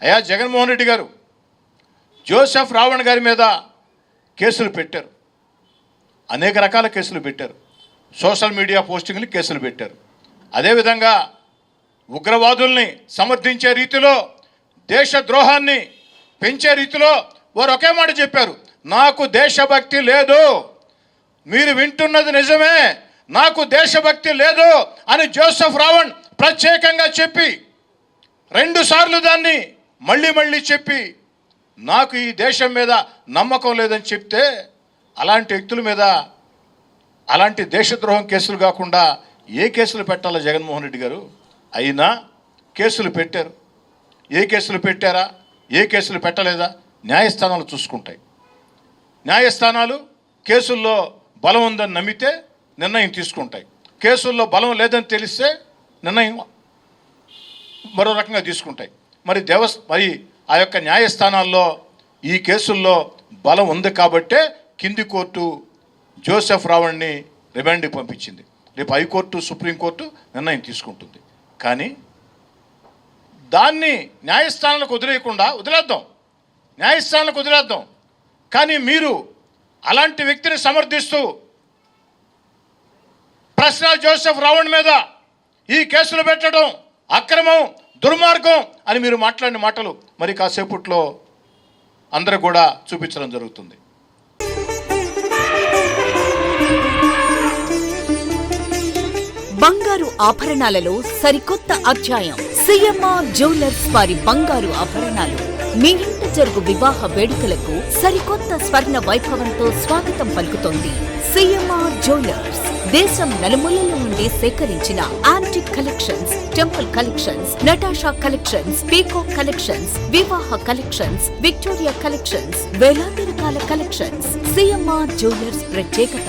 అయ్యా జగన్మోహన్ రెడ్డి గారు జోసెఫ్ రావణ్ గారి మీద కేసులు పెట్టారు, అనేక రకాల కేసులు పెట్టారు, సోషల్ మీడియా పోస్టింగ్లు కేసులు పెట్టారు. అదేవిధంగా ఉగ్రవాదుల్ని సమర్థించే రీతిలో, దేశద్రోహాన్ని పెంచే రీతిలో వారు ఒకే మాట చెప్పారు, నాకు దేశభక్తి లేదు. మీరు వింటున్నది నిజమే, నాకు దేశభక్తి లేదు అని జోసెఫ్ రావణ్ ప్రత్యేకంగా చెప్పి 2 సార్లు దాన్ని మళ్ళీ చెప్పి నాకు ఈ దేశం మీద నమ్మకం లేదని చెప్తే, అలాంటి వ్యక్తుల మీద అలాంటి దేశద్రోహం కేసులు కాకుండా ఏ కేసులు పెట్టాలో జగన్మోహన్ రెడ్డి గారు? అయినా కేసులు పెట్టారు. ఏ కేసులు పెట్టారా, ఏ కేసులు పెట్టలేదా న్యాయస్థానాలు చూసుకుంటాయి. న్యాయస్థానాలు కేసుల్లో బలం ఉందని నమ్మితే నిర్ణయం తీసుకుంటాయి, కేసుల్లో బలం లేదని తెలిస్తే నిర్ణయం మరో రకంగా తీసుకుంటాయి. మరి ఆ యొక్క న్యాయస్థానాల్లో ఈ కేసుల్లో బలం ఉంది కాబట్టే కింది కోర్టు జోసెఫ్ రావణ్ని రిమాండ్కి పంపించింది. రేపు హైకోర్టు, సుప్రీంకోర్టు నిర్ణయం తీసుకుంటుంది. కానీ దాన్ని న్యాయస్థానాలకు వదిలేద్దాం. కానీ మీరు అలాంటి వ్యక్తిని సమర్థిస్తూ ప్రశ్న జోసెఫ్ రావణ్ మీద ఈ కేసులు పెట్టడం అక్రమం, దుర్మార్గం అని మీరు మాట్లాడిన మాటలు మరి కాసేపట్లో అందరూ కూడా చూపించడం జరుగుతుంది. బంగారు ఆభరణాలలో సరికొత్త అధ్యాయం. సిఎంఆర్ జ్యువెలర్స్ వారి బంగారు ఆభరణాలు మీ ఇంట జరుగు వివాహ వేడుకలకు సరికొత్త స్వర్ణ వైభవంతో స్వాగతం పలుకుతోంది. సిఎంఆర్ జ్యువెలర్స్ దేశం నలుమూలల నుండి సేకరించిన antique collections, temple collections, Natasha collections, peacock collections, వివాహ కలెక్షన్స్, విక్టోరియా కలెక్షన్స్, వేలాది రకాల కలెక్షన్స్. సిఎంఆర్ జ్యువెలర్స్ ప్రత్యేకత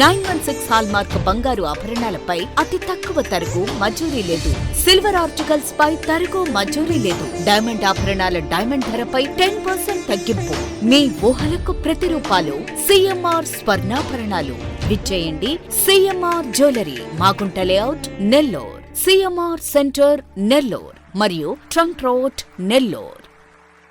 916 హాల్మార్క్ బంగారు ఆభరణాలపై అతి తక్కువ తరుగు మజూరీ లేదు. సిల్వర్ ఆర్టికల్స్ పై తరుగు మజూరీ లేదు. డైమండ్ ఆభరణాల డైమండ్ ధరపై 10% తగ్గింపు. మీ ఊహలకు ప్రతిరూపాలు సిఎంఆర్ స్వర్ణాభరణాలు. విచ్చేయండి CMR jewellery, Magunta layout, Nellore, CMR centre, Nellore మరియు ట్రంక్ రోడ్, నెల్లూర్.